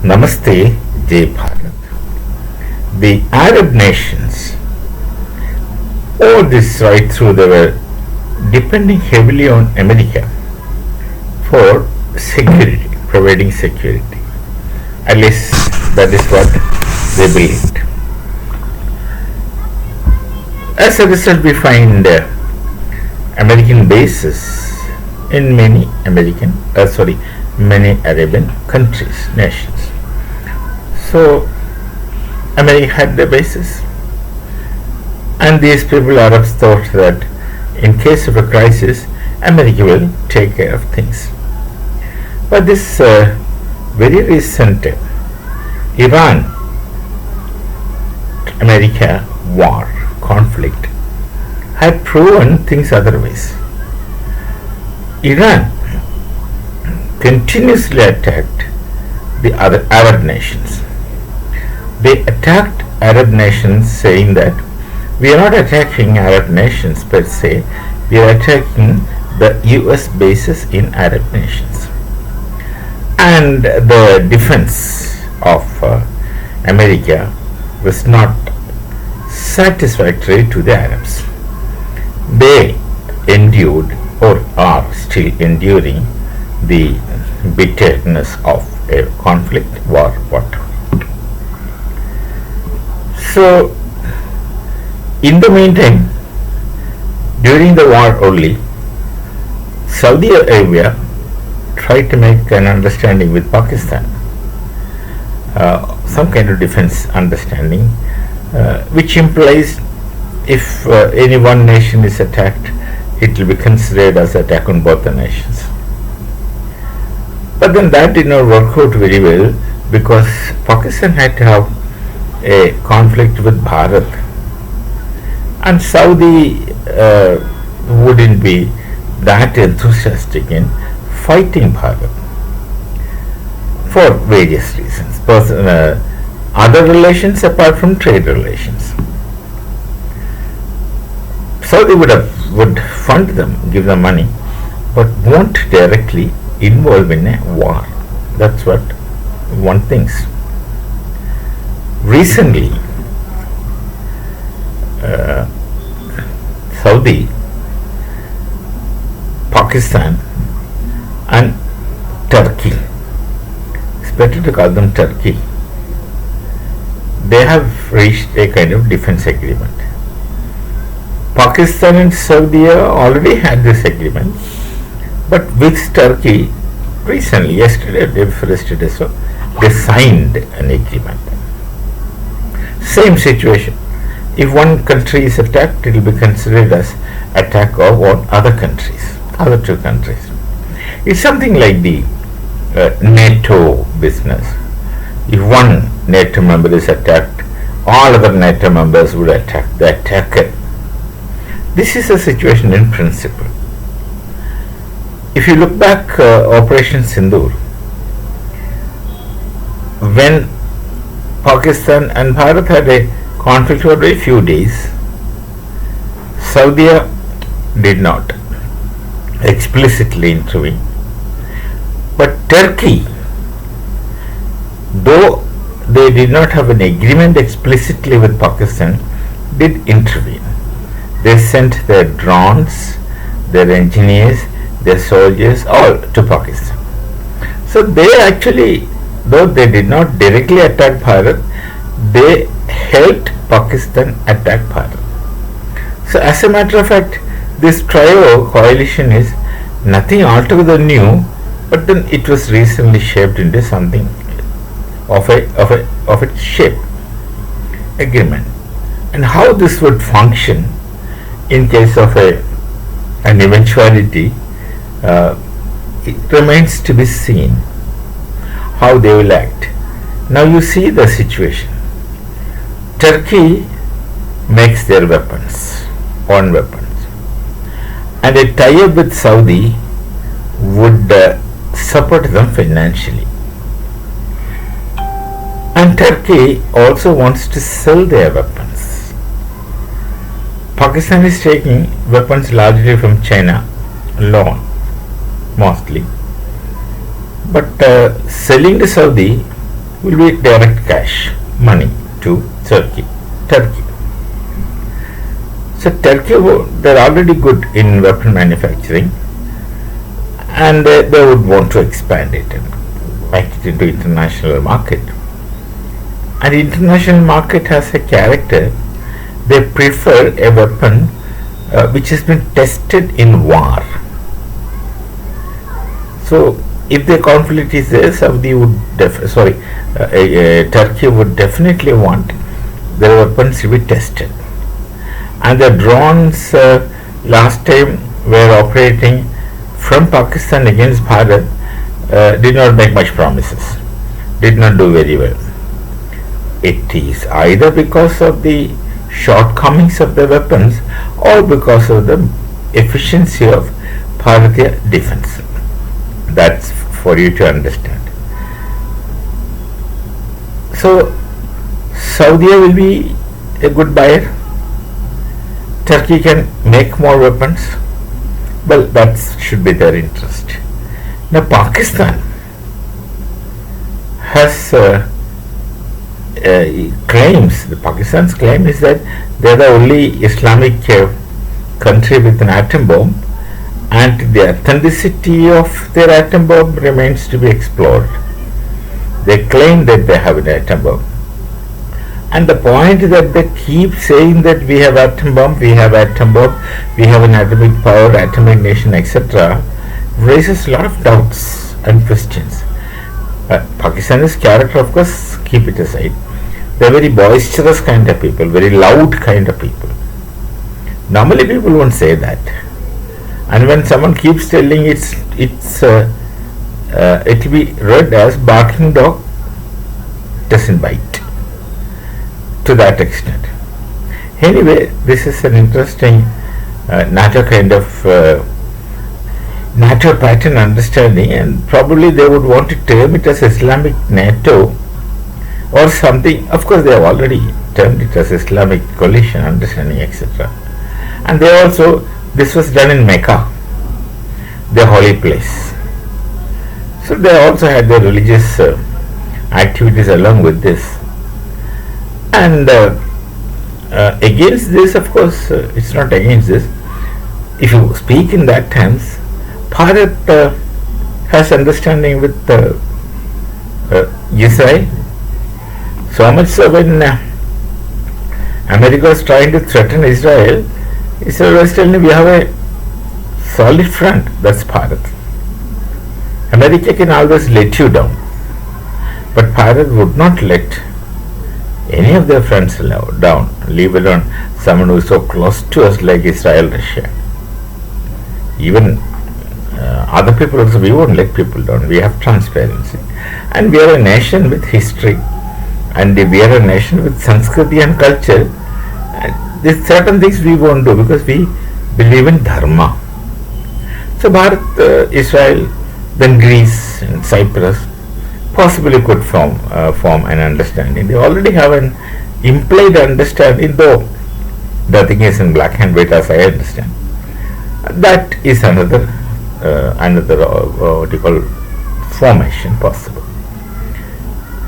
Namaste, Jai Bharat. The Arab nations, all this right through, they were depending heavily on America for security, providing security. At least that is what they believed. As a result, we find American bases in many many Arabian countries, nations. So America had the basis, and these people, Arabs, thought that in case of a crisis, America will take care of things. But this very recent Iran America war conflict had proven things otherwise. Iran continuously attacked the other Arab nations. They attacked Arab nations saying that we are not attacking Arab nations per se, we are attacking the US bases in Arab nations. And the defense of America was not satisfactory to the Arabs. They endured or are still enduring the bitterness of a conflict, war, whatever. So, in the meantime, during the war only, Saudi Arabia tried to make an understanding with Pakistan, some kind of defense understanding, which implies if any one nation is attacked, it will be considered as attack on both the nations. But then that did not work out very well, because Pakistan had to have a conflict with Bharat, and Saudi wouldn't be that enthusiastic in fighting Bharat for various reasons, other relations apart from trade relations. Saudi would fund them, give them money, but won't directly involve in a war. That's what one thinks. Recently, Saudi, Pakistan and Turkey, it's better to call them Turkey, they have reached a kind of defense agreement. Pakistan and Saudi already had this agreement, but with Turkey recently, yesterday, day before yesterday, so they signed an agreement. Same situation. If one country is attacked, it will be considered as attack of other countries, other two countries. It's something like the NATO business. If one NATO member is attacked, all other NATO members would attack the attacker. This is a situation in principle. If you look back, Operation Sindoor, when Pakistan and Bharat had a conflict for a few days, Saudi did not explicitly intervene. But Turkey, though they did not have an agreement explicitly with Pakistan, did intervene. They sent their drones, their engineers, their soldiers, all to Pakistan. So they actually, though they did not directly attack Bharat, they helped Pakistan attack Bharat. So as a matter of fact, this trio coalition is nothing altogether new, but then it was recently shaped into something of its shape, agreement. And how this would function in case of an eventuality, it remains to be seen how they will act. Now you see the situation. Turkey makes their weapons, own weapons, and a tie-up with Saudi would support them financially. And Turkey also wants to sell their weapons. Pakistan is taking weapons largely from China, loan mostly, but selling to Saudi will be direct cash money to Turkey. Turkey. So Turkey, they're already good in weapon manufacturing, and they would want to expand it and make it into international market. And international market has a character. They prefer a weapon which has been tested in war. So if the conflict is there, Saudi would Turkey would definitely want their weapons to be tested. And the drones last time were operating from Pakistan against Bharat did not make much promises, did not do very well. It is either because of the shortcomings of the weapons or because of the efficiency of Bharatiya defense. That's for you to understand. So Saudi will be a good buyer. Turkey can make more weapons. Well, that should be their interest. Now Pakistan has claims. Pakistan's claim is that they are the only Islamic country with an atom bomb, and the authenticity of their atom bomb remains to be explored. They claim that they have an atom bomb, and the point that they keep saying that we have atom bomb, we have atom bomb, we have an atomic power, atomic nation, etc., raises a lot of doubts and questions. Pakistan's character, of course, keep it aside. They are very boisterous kind of people, very loud kind of people. Normally people won't say that. And when someone keeps telling it will be read as barking dog doesn't bite, to that extent. Anyway, this is an interesting NATO kind of NATO pattern understanding, and probably they would want to term it as Islamic NATO or something. Of course, they have already termed it as Islamic coalition understanding, etc. And they also, this was done in Mecca, their holy place. So they also had their religious activities along with this. And against this, of course, it's not against this. If you speak in that terms, Bharat has understanding with Israel. So much so when America was trying to threaten Israel, Israel was telling we have a solid front, that's Bharat. America can always let you down, but Bharat would not let any of their friends down, leave alone someone who is so close to us like Israel, Russia. Even other people also, we won't let people down. We have transparency. And we are a nation with history, and we are a nation with Sanskriti and culture. And there's certain things we won't do because we believe in Dharma. So Bharat, Israel, then Greece and Cyprus possibly could form an understanding. They already have an implied understanding, though nothing is in black and white as I understand. That is another what you call formation possible.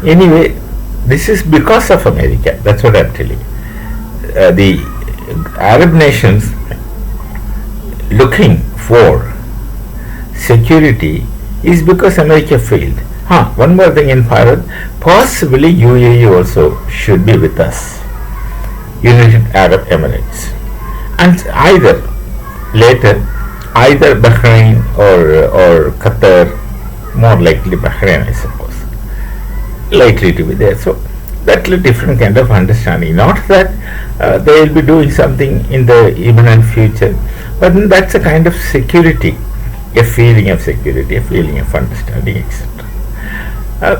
Anyway, this is because of America. That's what I'm telling you. The Arab nations looking for security is because America failed. One more thing in Bharat, possibly UAE also should be with us, United Arab Emirates, and either Bahrain or Qatar, more likely Bahrain, I suppose, likely to be there. So that's a different kind of understanding. Not that they will be doing something in the imminent future, but that's a kind of security, a feeling of security, a feeling of understanding, etc.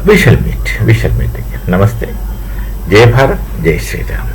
We shall meet again. Namaste. Jai Bharat, Jai Shri Ram.